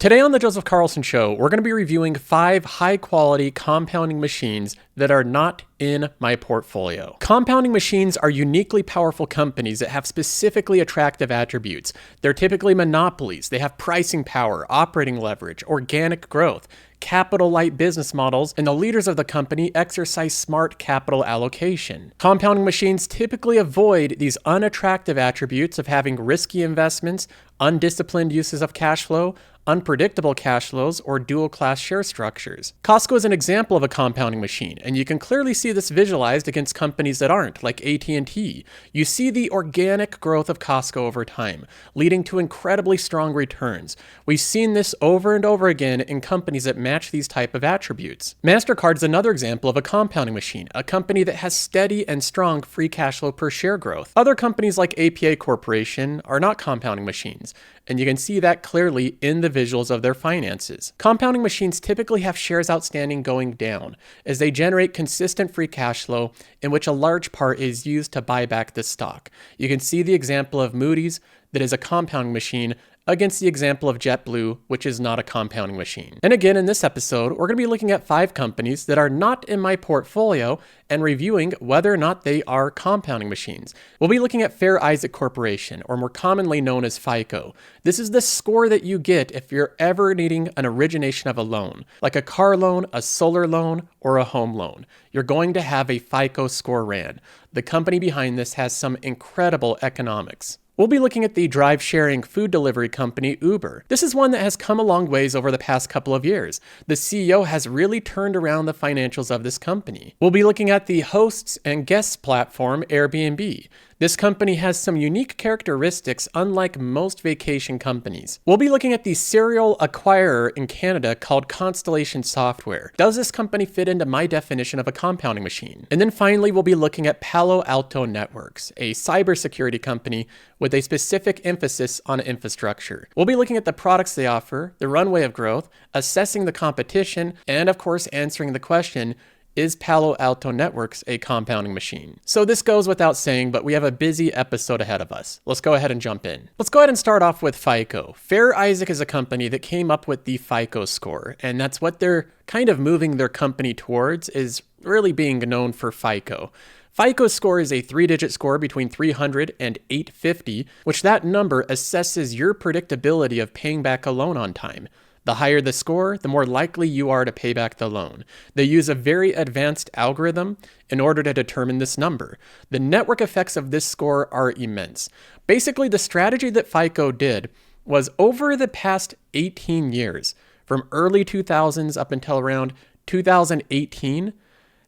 Today on the Joseph Carlson Show, we're going to be reviewing 5 high-quality compounding machines that are not in my portfolio. Compounding machines are uniquely powerful companies that have specifically attractive attributes. They're typically monopolies. They have pricing power, operating leverage, organic growth, capital-light business models, and the leaders of the company exercise smart capital allocation. Compounding machines typically avoid these unattractive attributes of having risky investments, undisciplined uses of cash flow, unpredictable cash flows, or dual-class share structures. Costco is an example of a compounding machine, and you can clearly see this visualized against companies that aren't, like AT&T. You see the organic growth of Costco over time, leading to incredibly strong returns. We've seen this over and over again in companies that match these type of attributes. MasterCard is another example of a compounding machine, a company that has steady and strong free cash flow per share growth. Other companies like APA Corporation are not compounding machines, and you can see that clearly in the visuals of their finances. Compounding machines typically have shares outstanding going down as they generate consistent free cash flow, in which a large part is used to buy back the stock. You can see the example of Moody's that is a compounding machine against the example of JetBlue, which is not a compounding machine. And again, in this episode, we're going to be looking at 5 companies that are not in my portfolio and reviewing whether or not they are compounding machines. We'll be looking at Fair Isaac Corporation, or more commonly known as FICO. This is the score that you get if you're ever needing an origination of a loan, like a car loan, a solar loan, or a home loan. You're going to have a FICO score ran. The company behind this has some incredible economics. We'll be looking at the drive-sharing food delivery company Uber. This is one that has come a long ways over the past couple of years. The CEO has really turned around the financials of this company. We'll be looking at the hosts and guests platform Airbnb. This company has some unique characteristics unlike most vacation companies. We'll be looking at the serial acquirer in Canada called Constellation Software. Does this company fit into my definition of a compounding machine? And then finally, we'll be looking at Palo Alto Networks, a cybersecurity company with a specific emphasis on infrastructure. We'll be looking at the products they offer, the runway of growth, assessing the competition, and of course answering the question, is Palo Alto Networks a compounding machine? So this goes without saying, but we have a busy episode ahead of us. Let's go ahead and jump in. Let's go ahead and start off with FICO. Fair Isaac is a company that came up with the FICO score, and that's what they're kind of moving their company towards, is really being known for FICO. FICO score is a 3-digit score between 300 and 850, which that number assesses your predictability of paying back a loan on time. The higher the score, the more likely you are to pay back the loan. They use a very advanced algorithm in order to determine this number. The network effects of this score are immense. Basically, the strategy that FICO did was over the past 18 years, from early 2000s up until around 2018,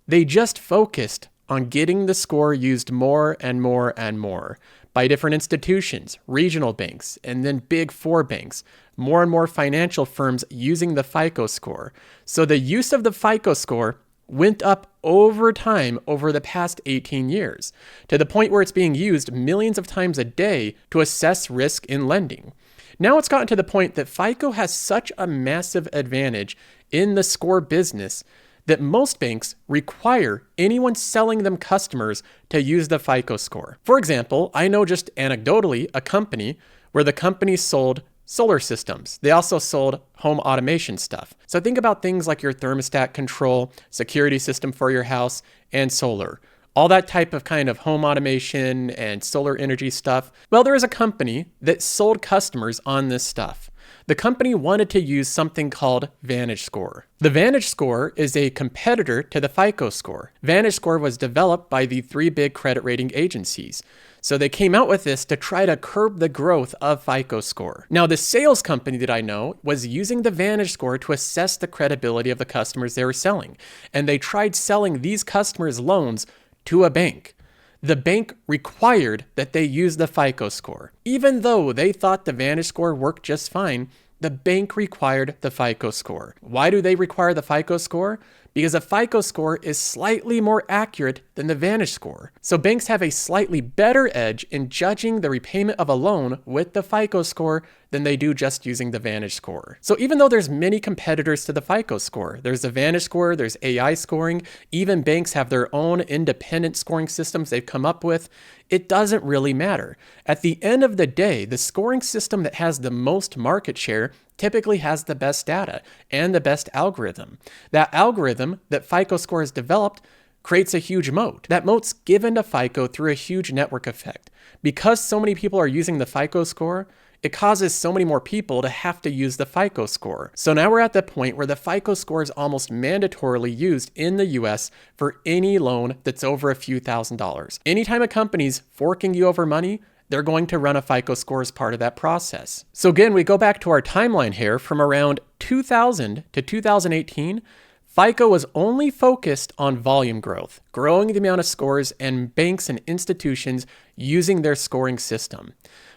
they just focused on getting the score used more and more and more by different institutions, regional banks, and then big 4 banks. More and more financial firms using the FICO score. So the use of the FICO score went up over time over the past 18 years, to the point where it's being used millions of times a day to assess risk in lending. Now it's gotten to the point that FICO has such a massive advantage in the score business that most banks require anyone selling them customers to use the FICO score. For example, I know just anecdotally a company where the company sold solar systems. They also sold home automation stuff. So think about things like your thermostat control, security system for your house, and solar. All that type of kind of home automation and solar energy stuff. Well, there is a company that sold customers on this stuff. The company wanted to use something called VantageScore. The VantageScore is a competitor to the FICO score. VantageScore was developed by the 3 big credit rating agencies. So they came out with this to try to curb the growth of FICO score. Now, the sales company that I know was using the VantageScore to assess the credibility of the customers they were selling. And they tried selling these customers loans to a bank. The bank required that they use the FICO score. Even though they thought the VantageScore worked just fine, the bank required the FICO score. Why do they require the FICO score? Because a FICO score is slightly more accurate than the VantageScore. So banks have a slightly better edge in judging the repayment of a loan with the FICO score than they do just using the VantageScore. So even though there's many competitors to the FICO score, there's the VantageScore, there's AI scoring, even banks have their own independent scoring systems they've come up with, it doesn't really matter. At the end of the day, the scoring system that has the most market share typically has the best data and the best algorithm. That algorithm that FICO Score has developed creates a huge moat. That moat's given to FICO through a huge network effect. Because so many people are using the FICO Score, it causes so many more people to have to use the FICO Score. So now we're at the point where the FICO Score is almost mandatorily used in the US for any loan that's over a few $1,000s. Anytime a company's forking you over money, they're going to run a FICO Score as part of that process. So again, we go back to our timeline here from around 2000 to 2018, FICO was only focused on volume growth, growing the amount of scores and banks and institutions using their scoring system.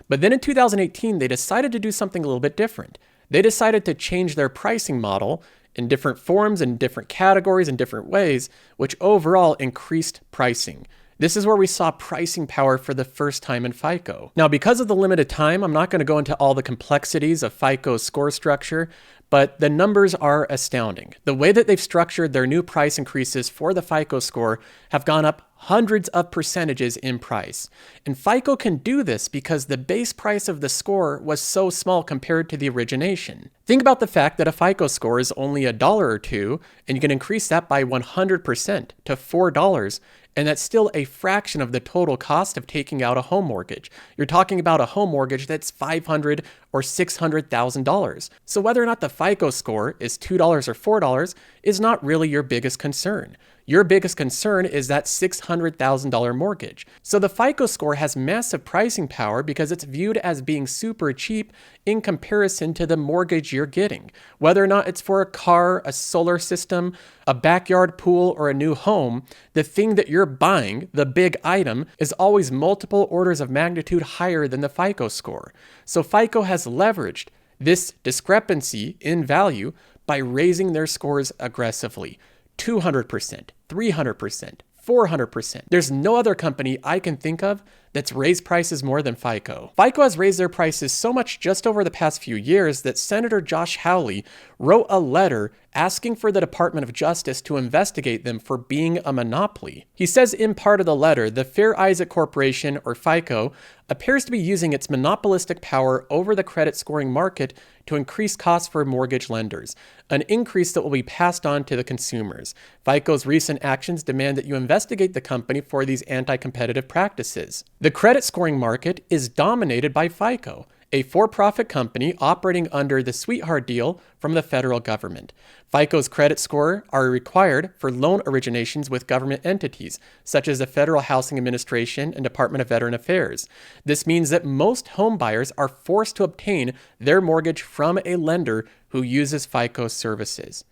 But then in 2018, they decided to do something a little bit different. They decided to change their pricing model in different forms and different categories and different ways, which overall increased pricing. This is where we saw pricing power for the first time in FICO. Now, because of the limited time, I'm not going to go into all the complexities of FICO's score structure, but the numbers are astounding. The way that they've structured their new price increases for the FICO Score have gone up hundreds of percentages in price. And FICO can do this because the base price of the score was so small compared to the origination. Think about the fact that a FICO Score is only $1 or $2, and you can increase that by 100% to $4, and that's still a fraction of the total cost of taking out a home mortgage. You're talking about a home mortgage that's $500,000 or $600,000. So whether or not the FICO Score is $2 or $4 is not really your biggest concern. Your biggest concern is that $600,000 mortgage. So the FICO Score has massive pricing power because it's viewed as being super cheap in comparison to the mortgage you're getting. Whether or not it's for a car, a solar system, a backyard pool, or a new home, the thing that you're buying, the big item, is always multiple orders of magnitude higher than the FICO Score. So FICO has leveraged this discrepancy in value by raising their scores aggressively. 200%, 300%, 400%. There's no other company I can think of that's raised prices more than FICO. FICO has raised their prices so much just over the past few years that Senator Josh Hawley wrote a letter asking for the Department of Justice to investigate them for being a monopoly. He says in part of the letter, the Fair Isaac Corporation, or FICO, appears to be using its monopolistic power over the credit scoring market to increase costs for mortgage lenders, an increase that will be passed on to the consumers. FICO's recent actions demand that you investigate the company for these anti-competitive practices. The credit scoring market is dominated by FICO, a for-profit company operating under the Sweetheart Deal from the federal government. FICO's credit score are required for loan originations with government entities, such as the Federal Housing Administration and Department of Veteran Affairs. This means that most home buyers are forced to obtain their mortgage from a lender who uses FICO services.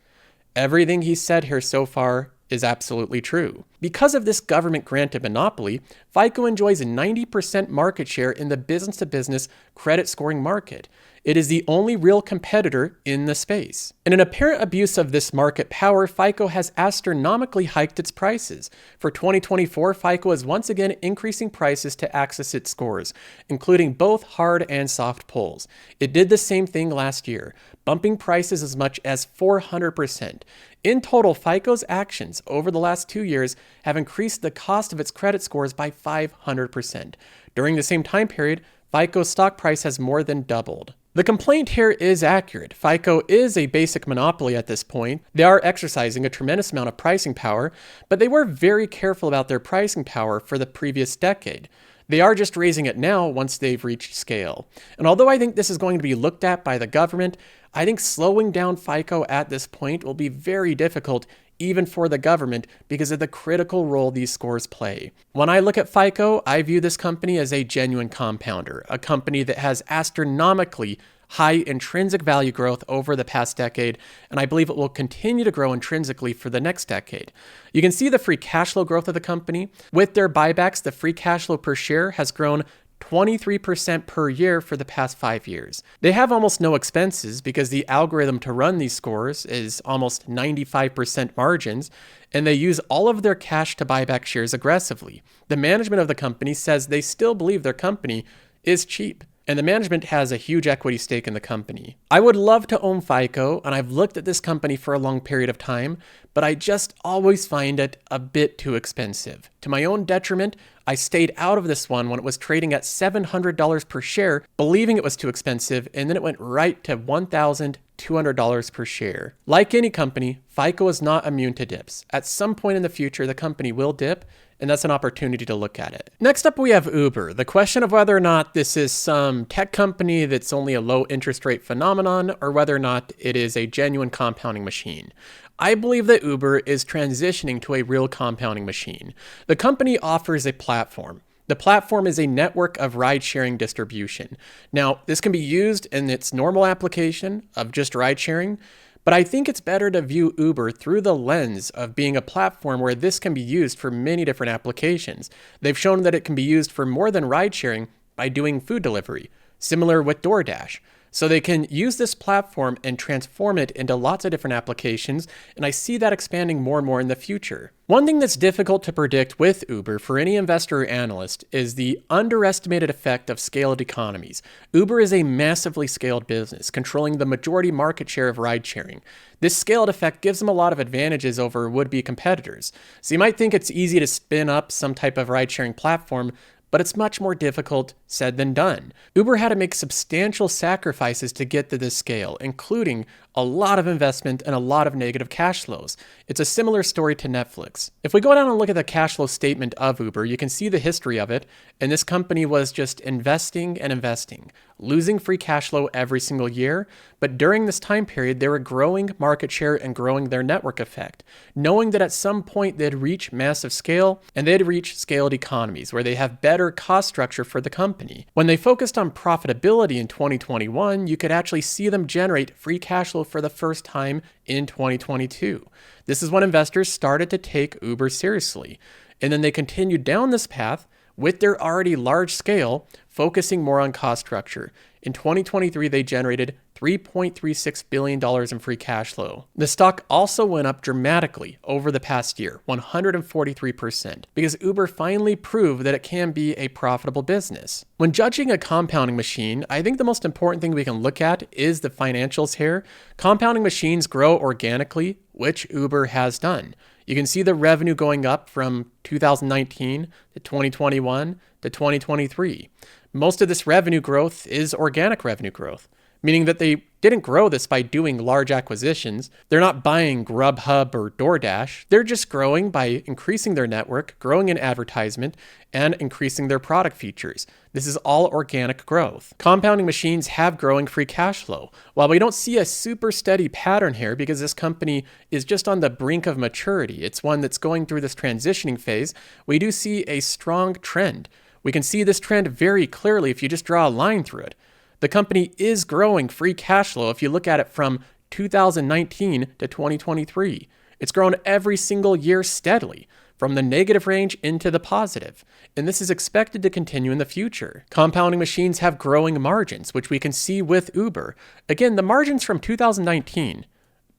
Everything he said here so far is absolutely true. Because of this government-granted monopoly, FICO enjoys a 90% market share in the business-to-business credit scoring market. It is the only real competitor in the space. In an apparent abuse of this market power, FICO has astronomically hiked its prices. For 2024, FICO is once again increasing prices to access its scores, including both hard and soft pulls. It did the same thing last year, bumping prices as much as 400%. In total, FICO's actions over the last 2 years have increased the cost of its credit scores by 500%. During the same time period, FICO's stock price has more than doubled. The complaint here is accurate. FICO is a basic monopoly at this point. They are exercising a tremendous amount of pricing power, but they were very careful about their pricing power for the previous decade. They are just raising it now once they've reached scale. And although I think this is going to be looked at by the government, I think slowing down FICO at this point will be very difficult even for the government because of the critical role these scores play. When I look at FICO, I view this company as a genuine compounder, a company that has astronomically high intrinsic value growth over the past decade, and I believe it will continue to grow intrinsically for the next decade. You can see the free cash flow growth of the company. With their buybacks, the free cash flow per share has grown 23% per year for the past 5 years. They have almost no expenses because the algorithm to run these scores is almost 95% margins, and they use all of their cash to buy back shares aggressively. The management of the company says they still believe their company is cheap. and the management has a huge equity stake in the company. I would love to own FICO, and I've looked at this company for a long period of time, but I just always find it a bit too expensive. To my own detriment, I stayed out of this one when it was trading at $700 per share, believing it was too expensive, and then it went right to $1,200 per share. Like any company, FICO is not immune to dips. At some point in the future, the company will dip, and that's an opportunity to look at it. Next up, we have Uber. The question of whether or not this is some tech company that's only a low interest rate phenomenon, or whether or not it is a genuine compounding machine. I believe that Uber is transitioning to a real compounding machine. The company offers a platform. The platform is a network of ride-sharing distribution. Now, this can be used in its normal application of just ride-sharing, but I think it's better to view Uber through the lens of being a platform where this can be used for many different applications. They've shown that it can be used for more than ride-sharing by doing food delivery, similar with DoorDash. So they can use this platform and transform it into lots of different applications, and I see that expanding more and more in the future. One thing that's difficult to predict with Uber for any investor or analyst is the underestimated effect of scaled economies. Uber is a massively scaled business, controlling the majority market share of ride-sharing. This scaled effect gives them a lot of advantages over would-be competitors. So you might think it's easy to spin up some type of ride-sharing platform, but it's much more difficult said than done. Uber had to make substantial sacrifices to get to this scale, including a lot of investment and a lot of negative cash flows. It's a similar story to Netflix. If we go down and look at the cash flow statement of Uber, you can see the history of it, and this company was just investing and investing, losing free cash flow every single year, but during this time period, they were growing market share and growing their network effect, knowing that at some point they'd reach massive scale, and they'd reach scaled economies, where they have better cost structure for the company. When they focused on profitability in 2021, you could actually see them generate free cash flow for the first time in 2022. This is when investors started to take Uber seriously. And then they continued down this path with their already large scale, focusing more on cost structure. In 2023, they generated $3.36 billion in free cash flow. The stock also went up dramatically over the past year, 143%, because Uber finally proved that it can be a profitable business. When judging a compounding machine, I think the most important thing we can look at is the financials here. Compounding machines grow organically, which Uber has done. You can see the revenue going up from 2019 to 2021 to 2023. Most of this revenue growth is organic revenue growth, meaning that they didn't grow this by doing large acquisitions. They're not buying Grubhub or DoorDash. They're just growing by increasing their network, growing in advertisement, and increasing their product features. This is all organic growth. Compounding machines have growing free cash flow. While we don't see a super steady pattern here because this company is just on the brink of maturity, it's one that's going through this transitioning phase, we do see a strong trend. We can see this trend very clearly if you just draw a line through it. The company is growing free cash flow if you look at it from 2019 to 2023. It's grown every single year steadily, from the negative range into the positive, and this is expected to continue in the future. Compounding machines have growing margins, which we can see with Uber. Again, the margins from 2019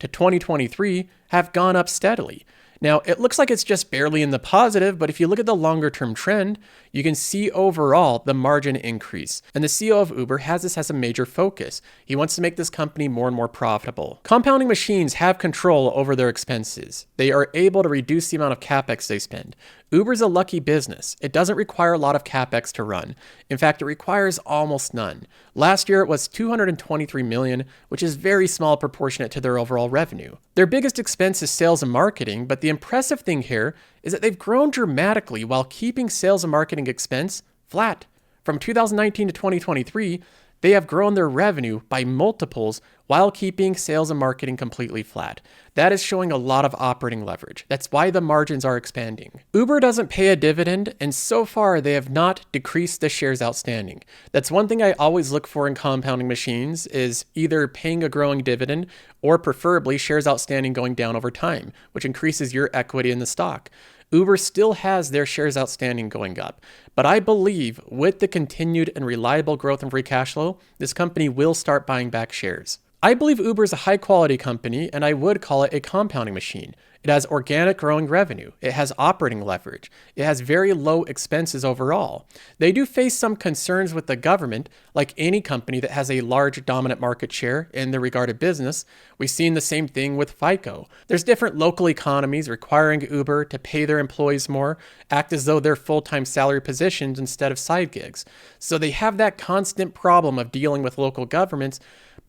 to 2023 have gone up steadily. Now, it looks like it's just barely in the positive, but if you look at the longer term trend, you can see overall the margin increase. And the CEO of Uber has this as a major focus. He wants to make this company more and more profitable. Compounding machines have control over their expenses. They are able to reduce the amount of CapEx they spend. Uber's a lucky business. It doesn't require a lot of CapEx to run. In fact, it requires almost none. Last year, it was $223 million, which is very small proportionate to their overall revenue. Their biggest expense is sales and marketing, but the impressive thing here is that they've grown dramatically while keeping sales and marketing expense flat. From 2019 to 2023, they have grown their revenue by multiples while keeping sales and marketing completely flat. That is showing a lot of operating leverage. That's why the margins are expanding. Uber doesn't pay a dividend, and so far they have not decreased the shares outstanding. That's one thing I always look for in compounding machines, is either paying a growing dividend or preferably shares outstanding going down over time, which increases your equity in the stock. Uber still has their shares outstanding going up, but I believe with the continued and reliable growth in free cash flow, this company will start buying back shares. I believe Uber is a high quality company, and I would call it a compounding machine. It has organic growing revenue. It has operating leverage. It has very low expenses overall. They do face some concerns with the government, like any company that has a large dominant market share in the regarded business. We've seen the same thing with FICO. There's different local economies requiring Uber to pay their employees more, act as though they're full-time salary positions instead of side gigs. So they have that constant problem of dealing with local governments.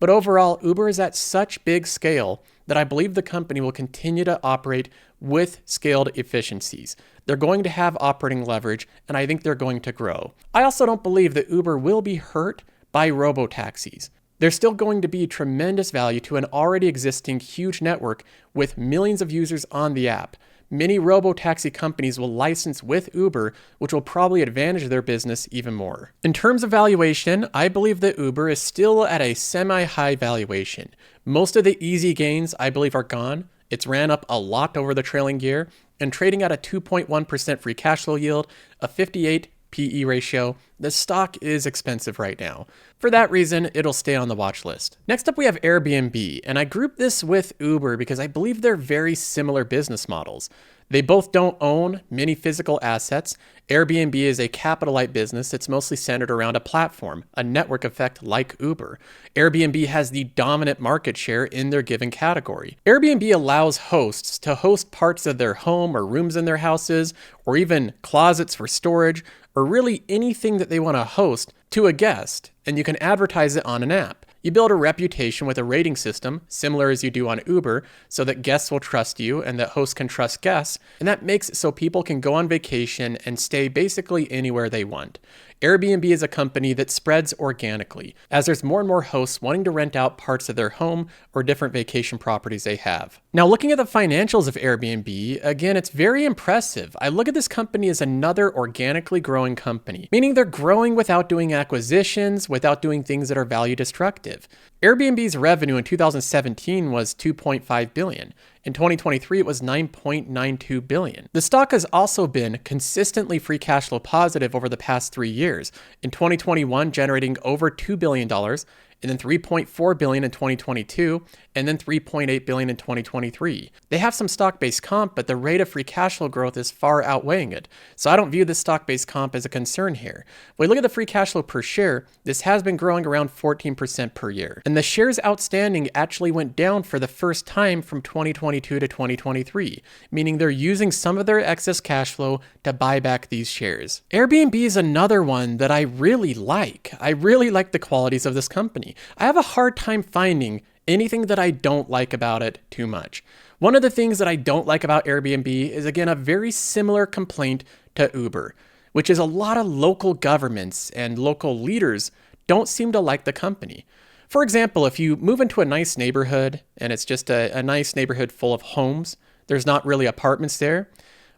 But overall, Uber is at such big scale that I believe the company will continue to operate with scaled efficiencies. They're going to have operating leverage, and I think they're going to grow. I also don't believe that Uber will be hurt by robo-taxis. There's still going to be tremendous value to an already existing huge network with millions of users on the app. Many robo-taxi companies will license with Uber, which will probably advantage their business even more. In terms of valuation, I believe that Uber is still at a semi-high valuation. Most of the easy gains, I believe, are gone. It's ran up a lot over the trailing year and trading at a 2.1% free cash flow yield, a 58 PE ratio. The stock is expensive right now. For that reason, it'll stay on the watch list. Next up, we have Airbnb, and I group this with Uber because I believe they're very similar business models. They both don't own many physical assets. Airbnb is a capital-light business that's mostly centered around a platform, a network effect like Uber. Airbnb has the dominant market share in their given category. Airbnb allows hosts to host parts of their home or rooms in their houses, or even closets for storage, or really anything that they want to host to a guest, and you can advertise it on an app. You build a reputation with a rating system, similar as you do on Uber, so that guests will trust you and that hosts can trust guests, and that makes it so people can go on vacation and stay basically anywhere they want. Airbnb is a company that spreads organically, as there's more and more hosts wanting to rent out parts of their home or different vacation properties they have. Now, looking at the financials of Airbnb, again, it's very impressive. I look at this company as another organically growing company, meaning they're growing without doing acquisitions, without doing things that are value destructive. Airbnb's revenue in 2017 was $2.5 billion. In 2023, it was $9.92 billion. The stock has also been consistently free cash flow positive over the past 3 years. In 2021, generating over $2 billion, and then $3.4 billion in 2022, and then $3.8 billion in 2023. They have some stock-based comp, but the rate of free cash flow growth is far outweighing it. So I don't view this stock-based comp as a concern here. When we look at the free cash flow per share, this has been growing around 14% per year. And the shares outstanding actually went down for the first time from 2022 to 2023, meaning they're using some of their excess cash flow to buy back these shares. Airbnb is another one that I really like. I really like the qualities of this company. I have a hard time finding anything that I don't like about it too much. One of the things that I don't like about Airbnb is, again, a very similar complaint to Uber, which is a lot of local governments and local leaders don't seem to like the company. For example, if you move into a nice neighborhood and it's just a nice neighborhood full of homes, there's not really apartments there,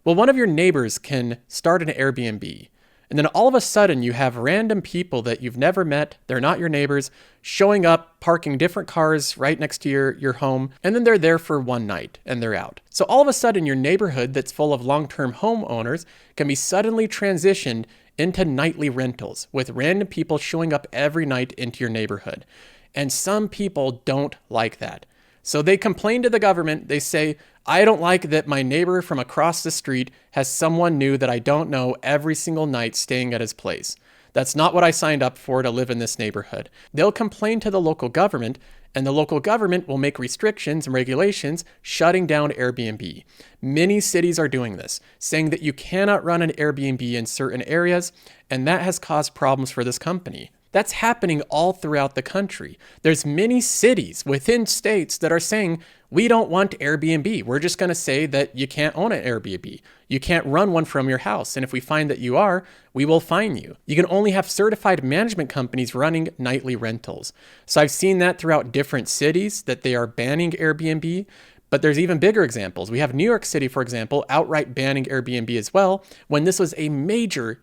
well, one of your neighbors can start an Airbnb. And then all of a sudden you have random people that you've never met, they're not your neighbors, showing up, parking different cars right next to your home, and then they're there for one night and they're out. So all of a sudden your neighborhood that's full of long-term homeowners can be suddenly transitioned into nightly rentals with random people showing up every night into your neighborhood. And some people don't like that. So they complain to the government. They say, I don't like that my neighbor from across the street has someone new that I don't know every single night staying at his place. That's not what I signed up for to live in this neighborhood. They'll complain to the local government, and the local government will make restrictions and regulations shutting down Airbnb. Many cities are doing this, saying that you cannot run an Airbnb in certain areas, and that has caused problems for this company. That's happening all throughout the country. There's many cities within states that are saying, we don't want Airbnb. We're just going to say that you can't own an Airbnb. You can't run one from your house. And if we find that you are, we will fine you. You can only have certified management companies running nightly rentals. So I've seen that throughout different cities that they are banning Airbnb. But there's even bigger examples. We have New York City, for example, outright banning Airbnb as well, when this was a major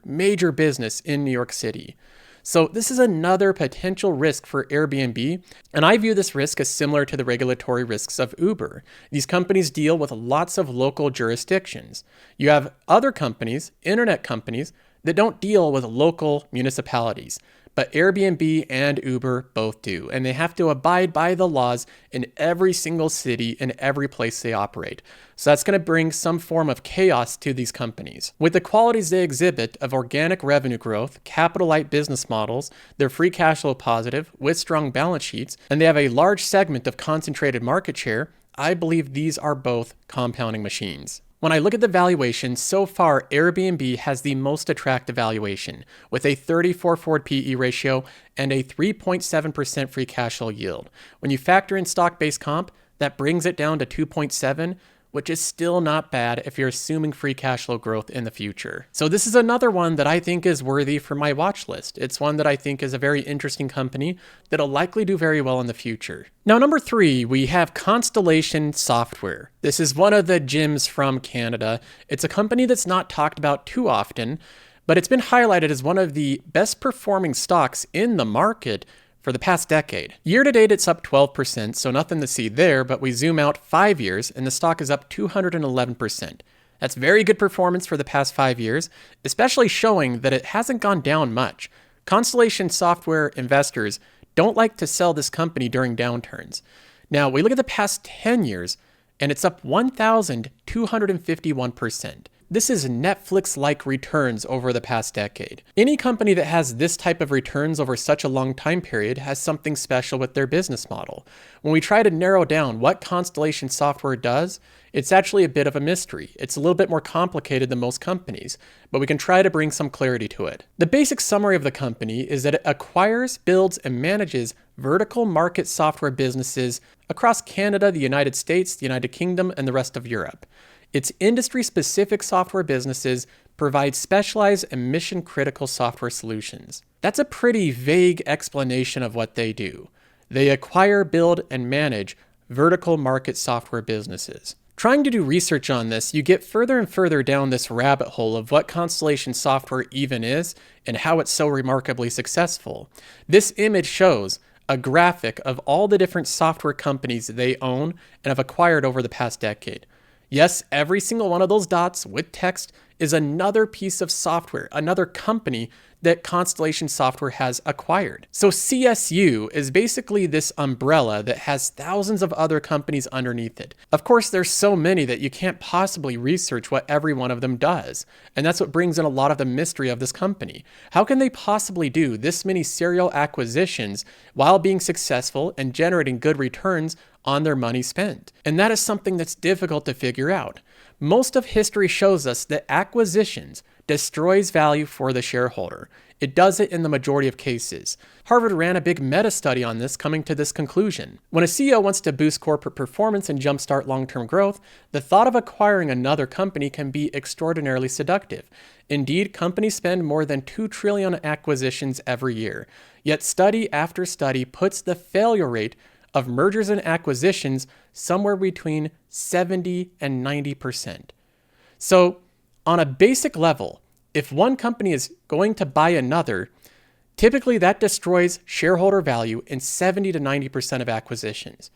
business in New York City. So this is another potential risk for Airbnb, and I view this risk as similar to the regulatory risks of Uber. These companies deal with lots of local jurisdictions. You have other companies, internet companies, that don't deal with local municipalities. but Airbnb and Uber both do, and they have to abide by the laws in every single city and every place they operate. So that's going to bring some form of chaos to these companies. With the qualities they exhibit of organic revenue growth, capital-light business models, they're free cash flow positive with strong balance sheets, and they have a large segment of concentrated market share, I believe these are both compounding machines. When I look at the valuation, so far Airbnb has the most attractive valuation, with a 34 forward PE ratio and a 3.7% free cash flow yield. When you factor in stock-based comp, that brings it down to 2.7, which is still not bad if you're assuming free cash flow growth in the future. So this is another one that I think is worthy for my watch list. It's one that I think is a very interesting company that'll likely do very well in the future. Now, number 3, we have Constellation Software. This is one of the gems from Canada. It's a company that's not talked about too often, but it's been highlighted as one of the best performing stocks in the market for the past decade. Year to date, it's up 12%, so nothing to see there, but we zoom out 5 years and the stock is up 211%. That's very good performance for the past 5 years, especially showing that it hasn't gone down much. Constellation Software investors don't like to sell this company during downturns. Now, we look at the past 10 years and it's up 1,251%. This is Netflix-like returns over the past decade. Any company that has this type of returns over such a long time period has something special with their business model. When we try to narrow down what Constellation Software does, it's actually a bit of a mystery. It's a little bit more complicated than most companies, but we can try to bring some clarity to it. The basic summary of the company is that it acquires, builds, and manages vertical market software businesses across Canada, the United States, the United Kingdom, and the rest of Europe. Its industry-specific software businesses provide specialized and mission-critical software solutions. That's a pretty vague explanation of what they do. They acquire, build, and manage vertical market software businesses. Trying to do research on this, you get further and further down this rabbit hole of what Constellation Software even is and how it's so remarkably successful. This image shows a graphic of all the different software companies they own and have acquired over the past decade. Yes, every single one of those dots with text is another piece of software, another company that Constellation Software has acquired. So CSU is basically this umbrella that has thousands of other companies underneath it. Of course, there's so many that you can't possibly research what every one of them does. And that's what brings in a lot of the mystery of this company. How can they possibly do this many serial acquisitions while being successful and generating good returns on their money spent? And that is something that's difficult to figure out. Most of history shows us that acquisitions destroys value for the shareholder. It does it in the majority of cases. Harvard ran a big meta study on this, coming to this conclusion. When a CEO wants to boost corporate performance and jumpstart long-term growth, the thought of acquiring another company can be extraordinarily seductive. Indeed, companies spend more than $2 trillion on acquisitions every year. Yet study after study puts the failure rate of mergers and acquisitions somewhere between 70 and 90%. So, on a basic level, if one company is going to buy another, typically that destroys shareholder value in 70 to 90% of acquisitions.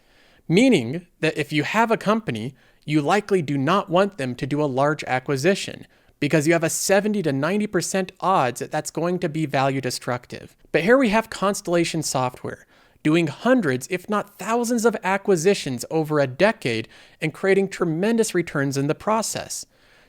Meaning that if you have a company, you likely do not want them to do a large acquisition because you have a 70 to 90% odds that that's going to be value destructive. But here we have Constellation Software doing hundreds, if not thousands of acquisitions over a decade and creating tremendous returns in the process.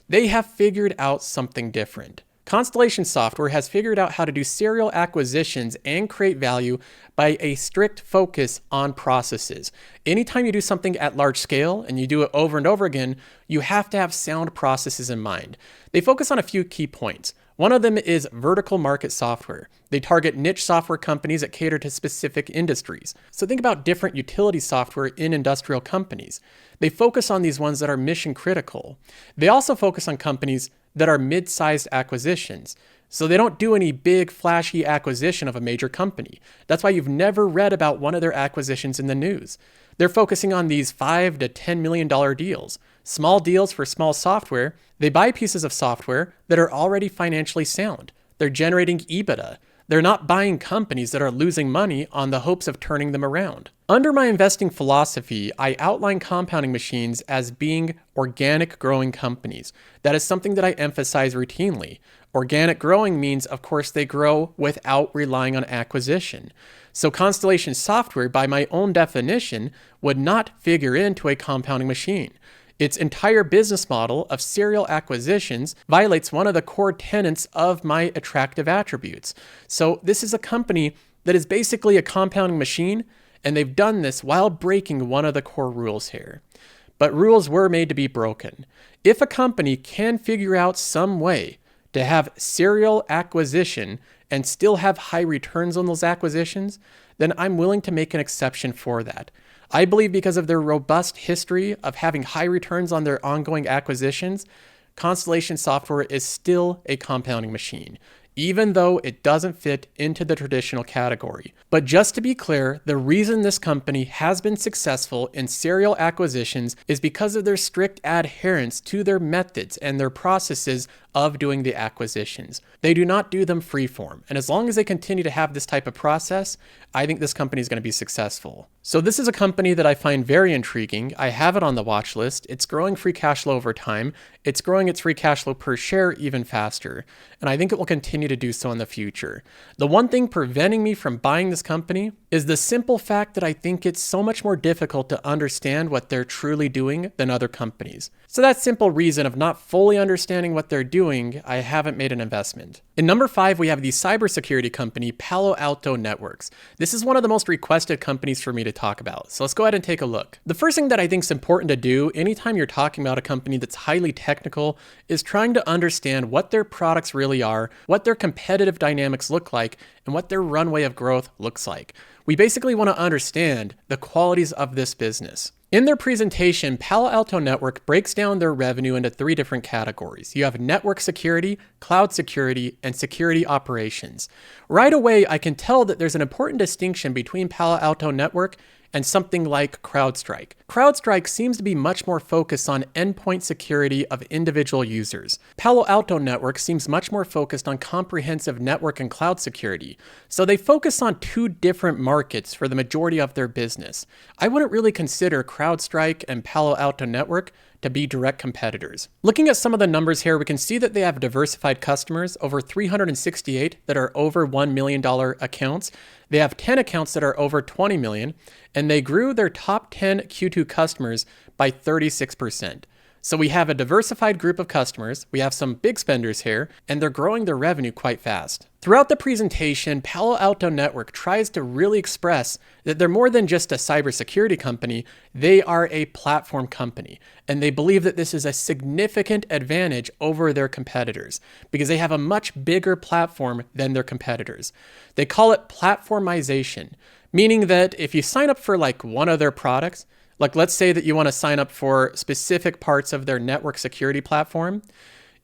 They have figured out something different. Constellation Software has figured out how to do serial acquisitions and create value by a strict focus on processes. Anytime you do something at large scale and you do it over and over again, you have to have sound processes in mind. They focus on a few key points. One of them is vertical market software. They target niche software companies that cater to specific industries. So think about different utility software in industrial companies. They focus on these ones that are mission critical. They also focus on companies that are mid-sized acquisitions. So they don't do any big flashy acquisition of a major company. That's why you've never read about one of their acquisitions in the news. They're focusing on these $5 to $10 million deals. Small deals for small software. They buy pieces of software that are already financially sound. They're generating EBITDA. They're not buying companies that are losing money on the hopes of turning them around. Under my investing philosophy, I outline compounding machines as being organic growing companies. That is something that I emphasize routinely. Organic growing means, of course, they grow without relying on acquisition. So Constellation Software, by my own definition, would not figure into a compounding machine. Its entire business model of serial acquisitions violates one of the core tenets of my attractive attributes. So this is a company that is basically a compounding machine, and they've done this while breaking one of the core rules here. But rules were made to be broken. If a company can figure out some way to have serial acquisition and still have high returns on those acquisitions, then I'm willing to make an exception for that. I believe because of their robust history of having high returns on their ongoing acquisitions, Constellation Software is still a compounding machine, even though it doesn't fit into the traditional category. But just to be clear, the reason this company has been successful in serial acquisitions is because of their strict adherence to their methods and their processes of doing the acquisitions. They do not do them freeform. And as long as they continue to have this type of process, I think this company is going to be successful. So this is a company that I find very intriguing. I have it on the watch list. It's growing free cash flow over time. It's growing its free cash flow per share even faster. And I think it will continue to do so in the future. The one thing preventing me from buying this company is the simple fact that I think it's so much more difficult to understand what they're truly doing than other companies. So that simple reason of not fully understanding what they're doing, I haven't made an investment. In number 5, we have the cybersecurity company Palo Alto Networks. This is one of the most requested companies for me to talk about. So let's go ahead and take a look. The first thing that I think is important to do anytime you're talking about a company that's highly technical is trying to understand what their products really are, what their competitive dynamics look like, and what their runway of growth looks like. We basically want to understand the qualities of this business. In their presentation, Palo Alto Network breaks down their revenue into 3 different categories. You have network security, cloud security, and security operations. Right away, I can tell that there's an important distinction between Palo Alto Network and something like CrowdStrike. CrowdStrike seems to be much more focused on endpoint security of individual users. Palo Alto Network seems much more focused on comprehensive network and cloud security. So they focus on 2 different markets for the majority of their business. I wouldn't really consider CrowdStrike and Palo Alto Network to be direct competitors. Looking at some of the numbers here, we can see that they have diversified customers, over 368 that are over $1 million accounts. They have 10 accounts that are over 20 million, and they grew their top 10 Q2 customers by 36%. So we have a diversified group of customers, we have some big spenders here, and they're growing their revenue quite fast. Throughout the presentation, Palo Alto Network tries to really express that they're more than just a cybersecurity company, they are a platform company. And they believe that this is a significant advantage over their competitors because they have a much bigger platform than their competitors. They call it platformization, meaning that if you sign up for like one of their products, like let's say that you want to sign up for specific parts of their network security platform,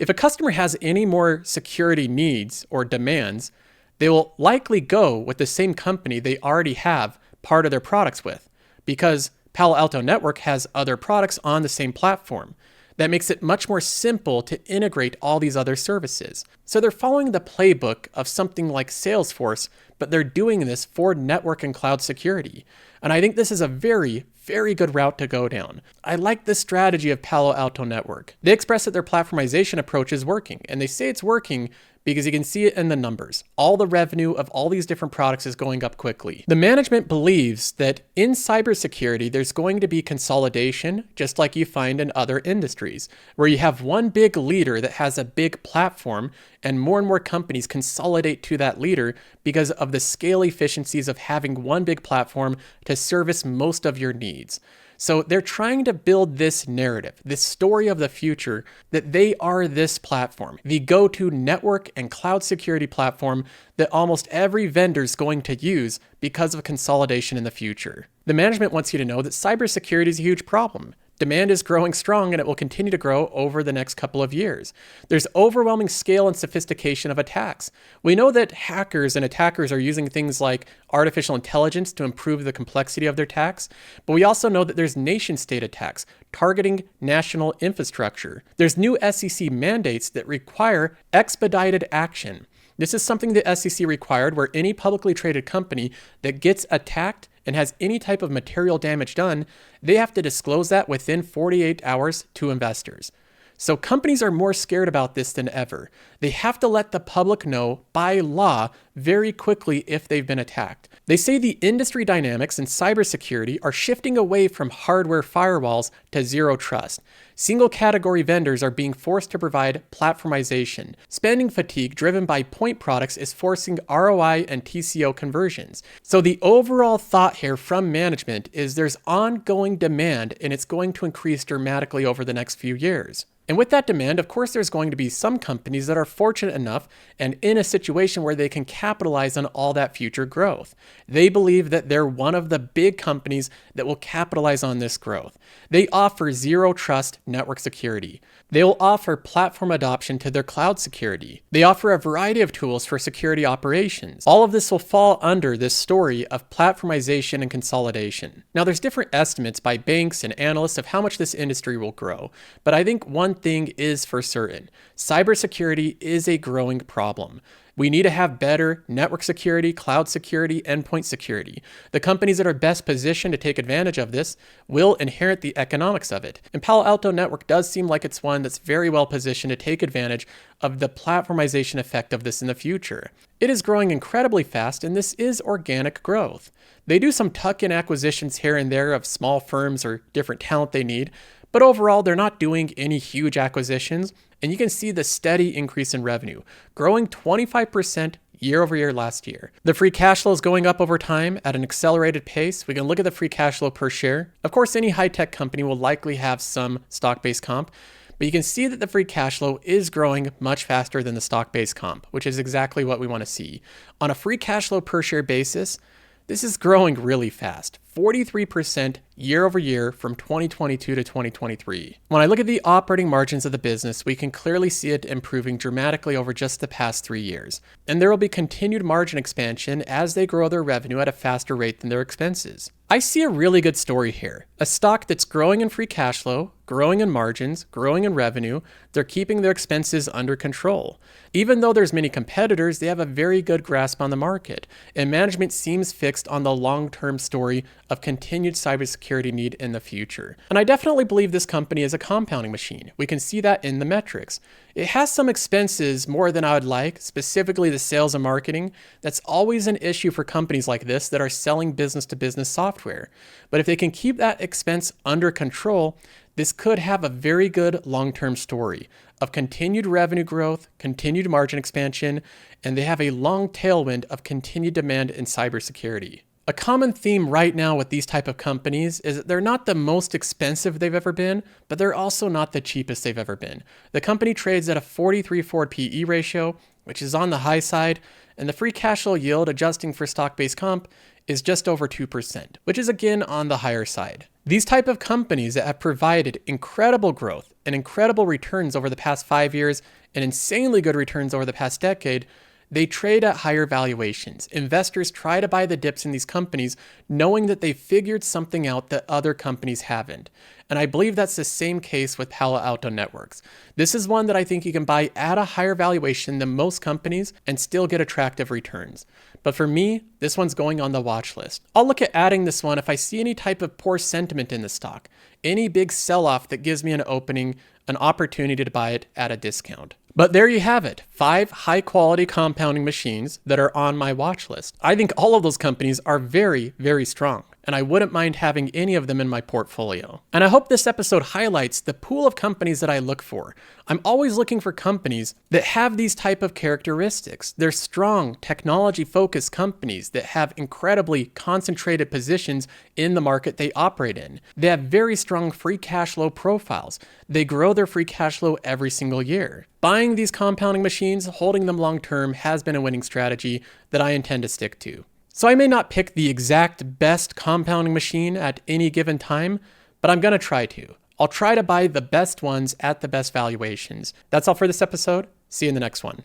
if a customer has any more security needs or demands, they will likely go with the same company they already have part of their products with, because Palo Alto Network has other products on the same platform. That makes it much more simple to integrate all these other services. So they're following the playbook of something like Salesforce, but they're doing this for network and cloud security. And I think this is a very good route to go down. I like the strategy of Palo Alto Network. They express that their platformization approach is working, and they say it's working because you can see it in the numbers. All the revenue of all these different products is going up quickly. The management believes that in cybersecurity, there's going to be consolidation, just like you find in other industries, where you have one big leader that has a big platform and more companies consolidate to that leader because of the scale efficiencies of having one big platform to service most of your needs. So they're trying to build this narrative, this story of the future, that they are this platform, the go-to network and cloud security platform that almost every vendor is going to use because of consolidation in the future. The management wants you to know that cybersecurity is a huge problem. Demand is growing strong and it will continue to grow over the next couple of years. There's overwhelming scale and sophistication of attacks. We know that hackers and attackers are using things like artificial intelligence to improve the complexity of their attacks, but we also know that there's nation-state attacks targeting national infrastructure. There's new SEC mandates that require expedited action. This is something the SEC required, where any publicly traded company that gets attacked and has any type of material damage done, they have to disclose that within 48 hours to investors. So companies are more scared about this than ever. They have to let the public know by law very quickly if they've been attacked. They say the industry dynamics in cybersecurity are shifting away from hardware firewalls to zero trust. Single category vendors are being forced to provide platformization. Spending fatigue driven by point products is forcing ROI and TCO conversions. So the overall thought here from management is there's ongoing demand, and it's going to increase dramatically over the next few years. And with that demand, of course, there's going to be some companies that are fortunate enough and in a situation where they can capitalize on all that future growth. They believe that they're one of the big companies that will capitalize on this growth. They offer zero trust network security. They will offer platform adoption to their cloud security. They offer a variety of tools for security operations. All of this will fall under this story of platformization and consolidation. Now, there's different estimates by banks and analysts of how much this industry will grow, but I think one thing is for certain. Cybersecurity is a growing problem. We need to have better network security, cloud security, endpoint security. The companies that are best positioned to take advantage of this will inherit the economics of it. And Palo Alto Network does seem like it's one that's very well positioned to take advantage of the platformization effect of this in the future. It is growing incredibly fast, and this is organic growth. They do some tuck-in acquisitions here and there of small firms or different talent they need, but overall, they're not doing any huge acquisitions, and you can see the steady increase in revenue, growing 25% year over year last year. The free cash flow is going up over time at an accelerated pace. We can look at the free cash flow per share. Of course, any high-tech company will likely have some stock-based comp, but you can see that the free cash flow is growing much faster than the stock-based comp, which is exactly what we want to see. On a free cash flow per share basis, this is growing really fast, 43% year over year from 2022 to 2023. When I look at the operating margins of the business, we can clearly see it improving dramatically over just the past 3 years. And there will be continued margin expansion as they grow their revenue at a faster rate than their expenses. I see a really good story here. A stock that's growing in free cash flow, growing in margins, growing in revenue. They're keeping their expenses under control. Even though there's many competitors, they have a very good grasp on the market, and management seems fixed on the long-term story of continued cybersecurity need in the future. And I definitely believe this company is a compounding machine. We can see that in the metrics. It has some expenses more than I would like, specifically the sales and marketing. That's always an issue for companies like this that are selling business-to-business software. But if they can keep that expense under control, this could have a very good long-term story of continued revenue growth, continued margin expansion, and they have a long tailwind of continued demand in cybersecurity. A common theme right now with these type of companies is that they're not the most expensive they've ever been, but they're also not the cheapest they've ever been. The company trades at a 43 forward PE ratio, which is on the high side, and the free cash flow yield adjusting for stock-based comp is just over 2%, which is again on the higher side. These type of companies that have provided incredible growth and incredible returns over the past 5 years and insanely good returns over the past decade, they trade at higher valuations. Investors try to buy the dips in these companies knowing that they figured something out that other companies haven't. And I believe that's the same case with Palo Alto Networks. This is one that I think you can buy at a higher valuation than most companies and still get attractive returns. But for me, this one's going on the watch list. I'll look at adding this one if I see any type of poor sentiment in the stock, any big sell-off that gives me an opening, an opportunity to buy it at a discount. But there you have it, 5 high-quality compounding machines that are on my watch list. I think all of those companies are very, very strong, and I wouldn't mind having any of them in my portfolio. And I hope this episode highlights the pool of companies that I look for. I'm always looking for companies that have these type of characteristics. They're strong, technology-focused companies that have incredibly concentrated positions in the market they operate in. They have very strong free cash flow profiles. They grow their free cash flow every single year. Buying these compounding machines, holding them long-term has been a winning strategy that I intend to stick to. So I may not pick the exact best compounding machine at any given time, but I'm going to try to. I'll try to buy the best ones at the best valuations. That's all for this episode. See you in the next one.